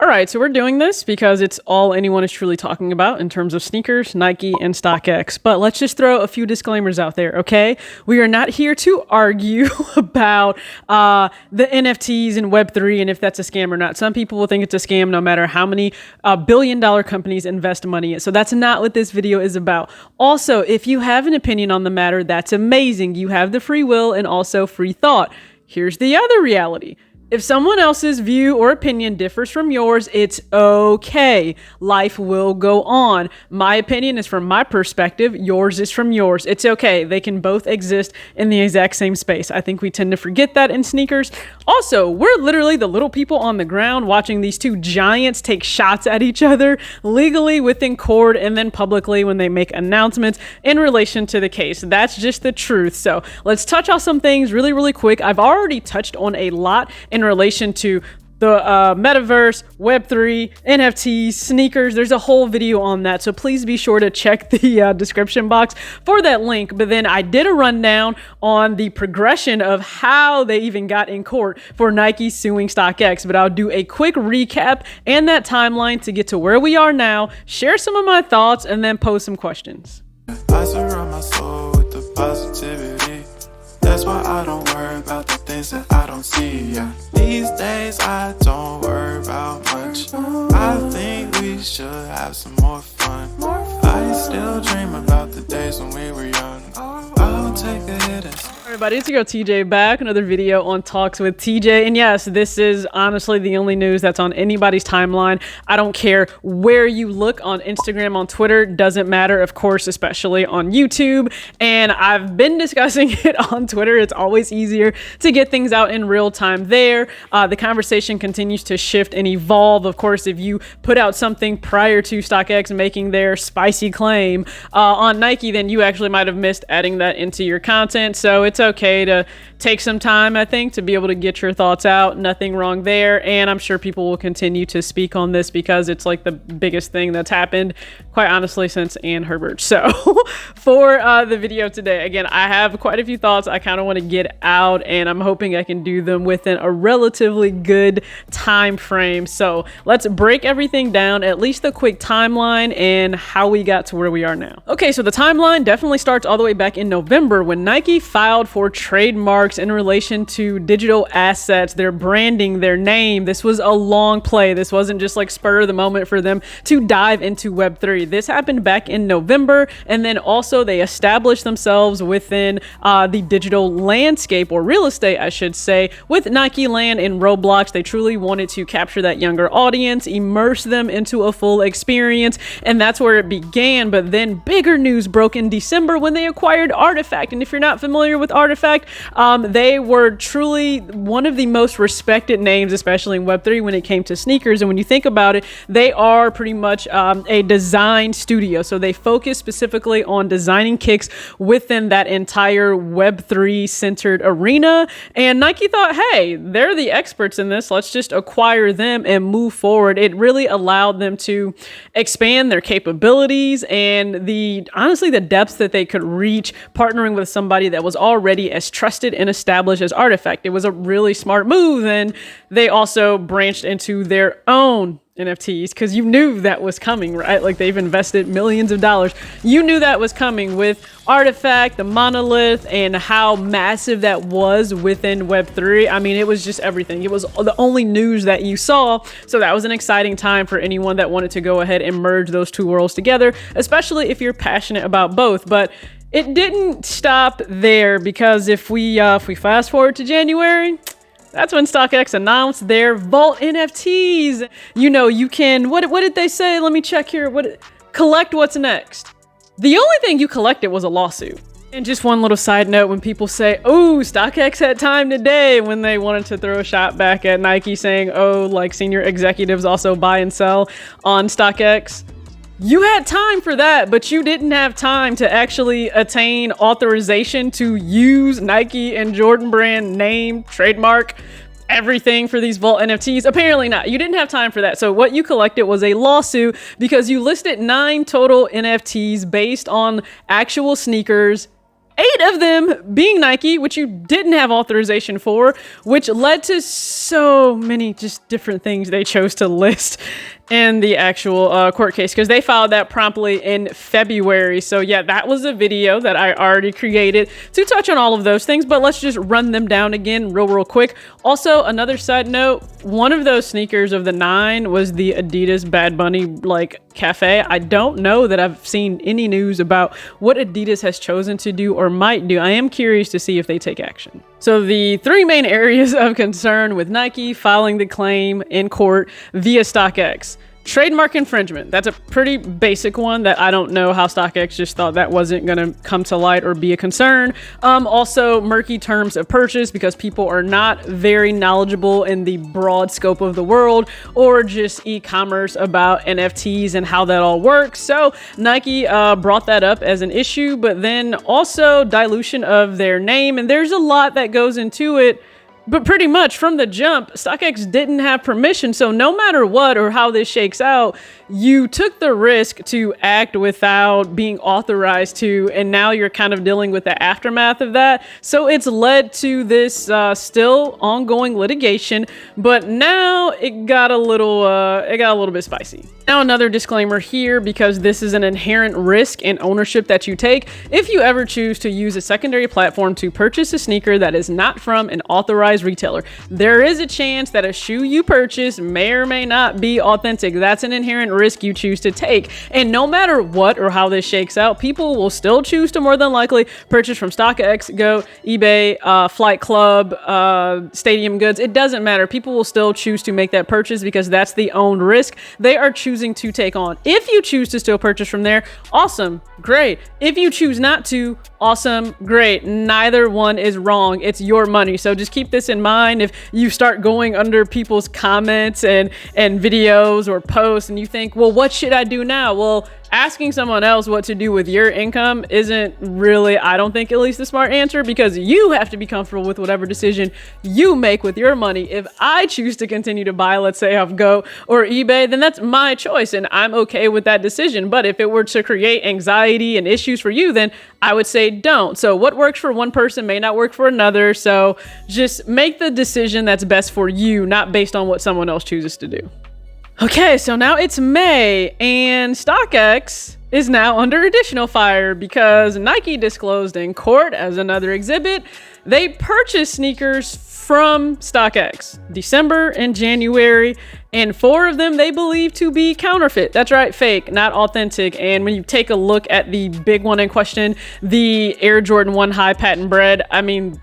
right, so we're doing this because it's all anyone is truly talking about in terms of sneakers, Nike, and StockX. But let's just throw a few disclaimers out there, okay? We are not here to argue about the NFTs and Web3 and if that's a scam or not. Some people will think it's a scam no matter how many billion-dollar companies invest money in. So that's not what this video is about. Also, if you have an opinion on the matter, that's amazing. You have the free will and also free thought. Here's the other reality. If someone else's view or opinion differs from yours, it's okay. Life will go on. My opinion is from my perspective. Yours is from yours. It's okay. They can both exist in the exact same space. I think we tend to forget that in sneakers. Also, we're literally the little people on the ground watching these two giants take shots at each other legally within court and then publicly when they make announcements in relation to the case. That's just the truth. So let's touch on some things really quick. I've already touched on a lot in relation to the metaverse, Web3, NFTs, sneakers. There's a whole video on that, so please be sure to check the description box for that link. But then I did a rundown on the progression of how they even got in court for Nike suing StockX, but I'll do a quick recap and that timeline to get to where we are now, share some of my thoughts, and then pose some questions. I surround my soul with the positivity. That's why I don't worry about the things that I don't see. Yeah. These days I don't worry about much. I think we should have some more fun. I still dream about the days when we were young. I'll take a hit. Everybody, it's your girl TJ back, another video on Talks with TJ. And yes, this is honestly the only news that's on anybody's timeline. I don't care where you look on Instagram, on Twitter, doesn't matter, of course, especially on YouTube. And I've been discussing it on Twitter. It's always easier to get things out in real time there. The conversation continues to shift and evolve. Of course, if you put out something prior to StockX making their spicy claim on Nike, then you actually might have missed adding that into your content. So it's okay to take some time, I think, to be able to get your thoughts out. Nothing wrong there. And I'm sure people will continue to speak on this because it's like the biggest thing that's happened, quite honestly, since Ann Herbert. So for the video today, again, I have quite a few thoughts I kind of want to get out, and I'm hoping I can do them within a relatively good time frame. So let's break everything down, at least the quick timeline and how we got to where we are now. Okay, so the timeline definitely starts all the way back in November when Nike filed for trademarks in relation to digital assets, their branding, their name. This was a long play. This wasn't just like spur of the moment for them to dive into Web3. This happened back in November, and then also they established themselves within the digital landscape, or real estate, I should say, with Nike Land and Roblox. They truly wanted to capture that younger audience, immerse them into a full experience, and that's where it began. But then bigger news broke in December when they acquired Artifact. And if you're not familiar with Artifact, they were truly one of the most respected names, especially in Web3 when it came to sneakers. And when you think about it, they are pretty much a design studio. So they focus specifically on designing kicks within that entire Web3 centered arena. And Nike thought, hey, they're the experts in this. Let's just acquire them and move forward. It really allowed them to expand their capabilities and honestly, the depths that they could reach partnering with somebody that was already as trusted and established as Artifact. It was a really smart move. And they also branched into their own NFTs because you knew that was coming, right? Like, they've invested millions of dollars. You knew that was coming with Artifact, the monolith, and how massive that was within Web3. I mean, it was just everything. It was the only news that you saw. So that was an exciting time for anyone that wanted to go ahead and merge those two worlds together, especially if you're passionate about both. But it didn't stop there, because if we fast forward to January, that's when StockX announced their Vault NFTs. You know, you can, what did they say? Let me check here. Collect what's next. The only thing you collected was a lawsuit. And just one little side note, when people say, oh, StockX had time today, when they wanted to throw a shot back at Nike saying, oh, like senior executives also buy and sell on StockX. You had time for that, but you didn't have time to actually attain authorization to use Nike and Jordan brand name, trademark, everything for these Vault NFTs. Apparently not. You didn't have time for that. So what you collected was a lawsuit because you listed 9 total NFTs based on actual sneakers 8 of them being Nike, which you didn't have authorization for, which led to so many just different things they chose to list in the actual court case, because they filed that promptly in February. So yeah, that was a video that I already created to touch on all of those things, but let's just run them down again real quick. Also, another side note, one of those sneakers of the 9 was the Adidas Bad Bunny like cafe. I don't know that I've seen any news about what Adidas has chosen to do or might do. I am curious to see if they take action. So the 3 main areas of concern with Nike filing the claim in court via StockX. Trademark infringement. That's a pretty basic one that I don't know how StockX just thought that wasn't going to come to light or be a concern. Also, murky terms of purchase because people are not very knowledgeable in the broad scope of the world or just e-commerce about NFTs and how that all works. So Nike brought that up as an issue, but then also dilution of their name. And there's a lot that goes into it. But pretty much from the jump, StockX didn't have permission. So no matter what or how this shakes out, you took the risk to act without being authorized to, and now you're kind of dealing with the aftermath of that. So it's led to this still ongoing litigation, but now it got a little bit spicy. Now another disclaimer here, because this is an inherent risk and ownership that you take if you ever choose to use a secondary platform to purchase a sneaker that is not from an authorized retailer. There is a chance that a shoe you purchase may or may not be authentic. That's an inherent risk you choose to take. And no matter what or how this shakes out, people will still choose to more than likely purchase from StockX, Go, eBay, Flight Club, Stadium Goods. It doesn't matter. People will still choose to make that purchase because that's the owned risk they are choosing to take on. If you choose to still purchase from there, awesome, great. If you choose not to, awesome, great. Neither one is wrong. It's your money. So just keep this in mind. If you start going under people's comments and videos or posts and you think, well, what should I do now? Well, asking someone else what to do with your income isn't really, I don't think, at least the smart answer, because you have to be comfortable with whatever decision you make with your money. If I choose to continue to buy, let's say off Go or eBay, then that's my choice and I'm okay with that decision. But if it were to create anxiety and issues for you, then I would say don't. So what works for one person may not work for another. So just make the decision that's best for you, not based on what someone else chooses to do. Okay, so now it's May and StockX is now under additional fire because Nike disclosed in court as another exhibit, they purchased sneakers from StockX December and January, and 4 of them they believe to be counterfeit. That's right, fake, not authentic. And when you take a look at the big one in question, the Air Jordan 1 High Patent Bred, I mean,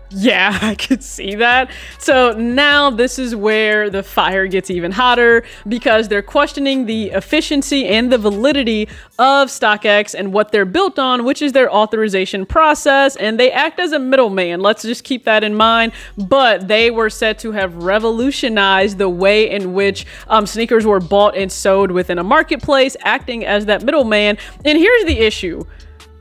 yeah, I could see that. So now this is where the fire gets even hotter because they're questioning the efficiency and the validity of StockX and what they're built on, which is their authorization process. And they act as a middleman. Let's just keep that in mind. But they were said to have revolutionized the way in which sneakers were bought and sold within a marketplace, acting as that middleman. And here's the issue.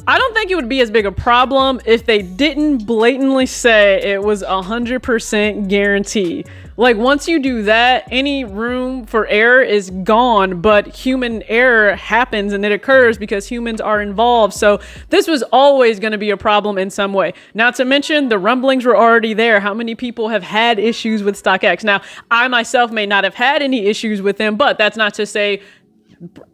I don't think it would be as big a problem if they didn't blatantly say it was 100% guarantee. Like once you do that, any room for error is gone, but human error happens and it occurs because humans are involved. So this was always going to be a problem in some way. Not to mention the rumblings were already there. How many people have had issues with StockX? Now, I myself may not have had any issues with them, but that's not to say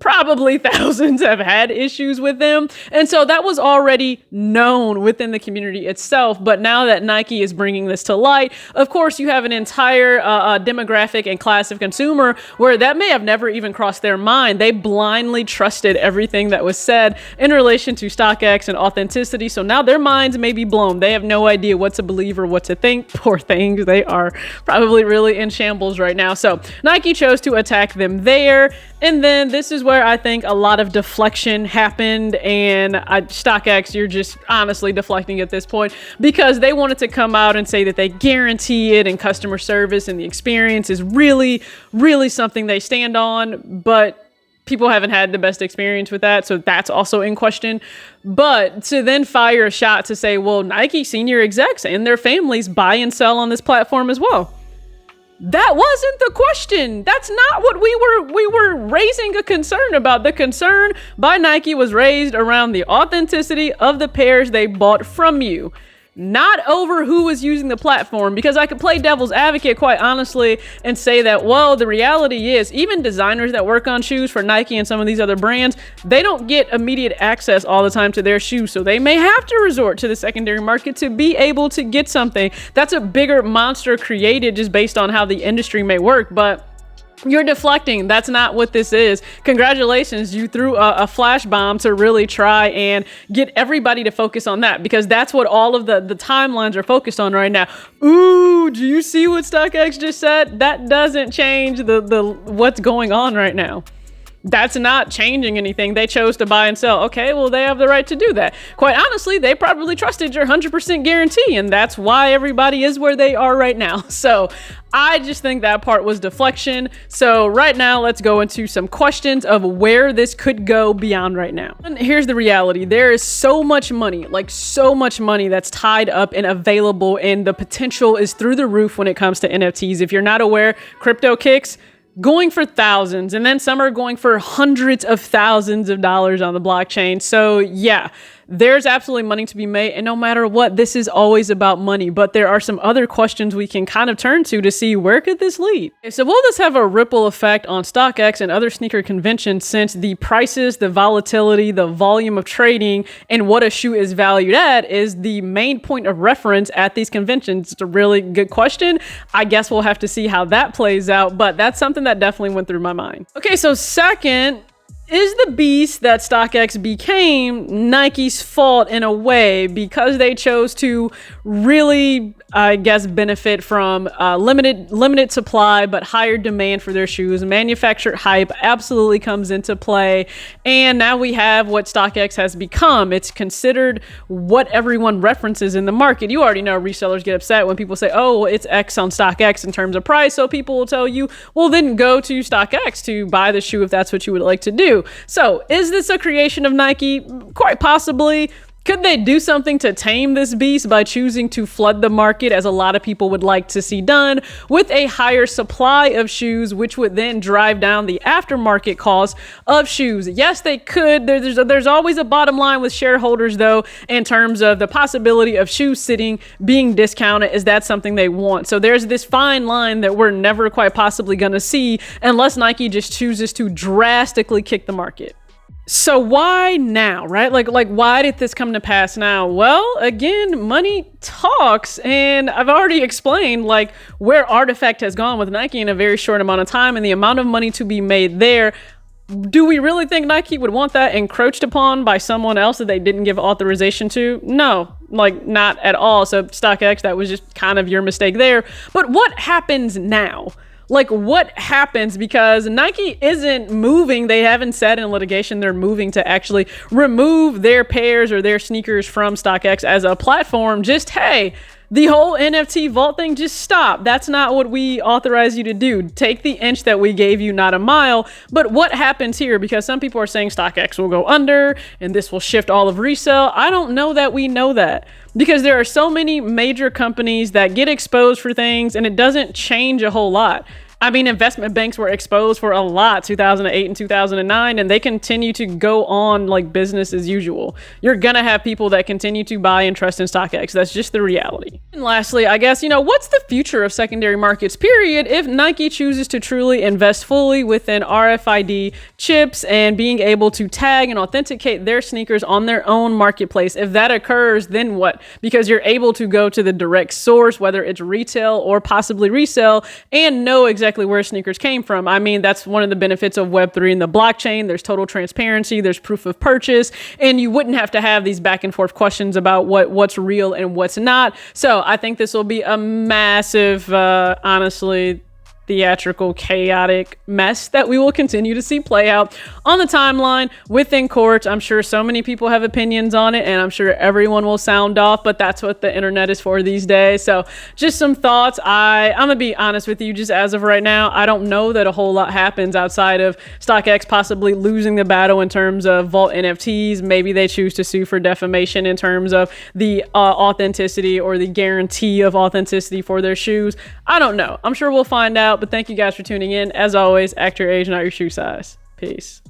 probably thousands have had issues with them. And so that was already known within the community itself. But now that Nike is bringing this to light, of course, you have an entire demographic and class of consumer where that may have never even crossed their mind. They blindly trusted everything that was said in relation to StockX and authenticity. So now their minds may be blown. They have no idea what to believe or what to think. Poor things. They are probably really in shambles right now. So Nike chose to attack them there. And then this is where I think a lot of deflection happened, and StockX, you're just honestly deflecting at this point because they wanted to come out and say that they guarantee it and customer service and the experience is really, really something they stand on, but people haven't had the best experience with that, so that's also in question. But to then fire a shot to say, well, Nike senior execs and their families buy and sell on this platform as well. That wasn't the question. That's not what we were raising a concern about. The concern by Nike was raised around the authenticity of the pairs they bought from you, not over who was using the platform. Because I could play devil's advocate quite honestly and say that, well, the reality is even designers that work on shoes for Nike and some of these other brands, they don't get immediate access all the time to their shoes. So they may have to resort to the secondary market to be able to get something. That's a bigger monster created just based on how the industry may work. But you're deflecting. That's not what this is. Congratulations, you threw a flash bomb to really try and get everybody to focus on that, because that's what all of the timelines are focused on right now. Ooh, do you see what StockX just said? That doesn't change the what's going on right now. That's not changing anything. They chose to buy and sell. Okay, well, they have the right to do that. Quite honestly, they probably trusted your 100% guarantee, and that's why everybody is where they are right now. So I just think that part was deflection. So right now, let's go into some questions of where this could go beyond right now. And here's the reality. There is so much money, like so much money that's tied up and available, and the potential is through the roof when it comes to NFTs. If you're not aware, crypto kicks going for thousands, and then some are going for hundreds of thousands of dollars on the blockchain. So yeah, there's absolutely money to be made, and no matter what, this is always about money. But there are some other questions we can kind of turn to see where could this lead. Okay, so will this have a ripple effect on StockX and other sneaker conventions, since the prices, the volatility, the volume of trading, and what a shoe is valued at is the main point of reference at these conventions? It's a really good question. I guess we'll have to see how that plays out, but that's something that definitely went through my mind. Okay, so second, is the beast that StockX became Nike's fault in a way, because they chose to really, I guess, benefit from limited supply but higher demand for their shoes? Manufactured hype absolutely comes into play, and now we have what StockX has become. It's considered what everyone references in the market. You already know resellers get upset when people say, oh, well, it's X on StockX in terms of price, so people will tell you, well, then go to StockX to buy the shoe if that's what you would like to do. So is this a creation of Nike? Quite possibly. Could they do something to tame this beast by choosing to flood the market, as a lot of people would like to see done, with a higher supply of shoes, which would then drive down the aftermarket cost of shoes? Yes, they could. There's always a bottom line with shareholders, though, in terms of the possibility of shoes being discounted. Is that something they want? So there's this fine line that we're never quite possibly going to see unless Nike just chooses to drastically kick the market. So why now, right? Like why did this come to pass now? Well, again, money talks, and I've already explained like where Artifact has gone with Nike in a very short amount of time, and the amount of money to be made there. Do we really think Nike would want that encroached upon by someone else that they didn't give authorization to? No, like not at all. So StockX, that was just kind of your mistake there. But what happens now? Like, what happens? Because Nike isn't moving. They haven't said in litigation they're moving to actually remove their pairs or their sneakers from StockX as a platform. Just, hey, the whole NFT vault thing, just stop. That's not what we authorize you to do. Take the inch that we gave you, not a mile. But what happens here? Because some people are saying StockX will go under and this will shift all of resale. I don't know that we know that, because there are so many major companies that get exposed for things and it doesn't change a whole lot. I mean, investment banks were exposed for a lot, 2008 and 2009, and they continue to go on like business as usual. You're gonna have people that continue to buy and trust in StockX. That's just the reality. And lastly, I guess, what's the future of secondary markets, period, if Nike chooses to truly invest fully within RFID chips and being able to tag and authenticate their sneakers on their own marketplace? If that occurs, then what? Because you're able to go to the direct source, whether it's retail or possibly resell, and know exactly where sneakers came from. I mean, that's one of the benefits of Web3 and the blockchain. There's total transparency, there's proof of purchase, and you wouldn't have to have these back and forth questions about what's real and what's not. So I think this will be a massive, honestly, theatrical, chaotic mess that we will continue to see play out on the timeline within courts. I'm sure so many people have opinions on it, and I'm sure everyone will sound off, but that's what the internet is for these days. So just some thoughts. I'm gonna be honest with you, just as of right now, I don't know that a whole lot happens outside of StockX possibly losing the battle in terms of Vault NFTs. Maybe they choose to sue for defamation in terms of the authenticity or the guarantee of authenticity for their shoes. I don't know. I'm sure we'll find out. But thank you guys for tuning in. As always, act your age, not your shoe size. Peace.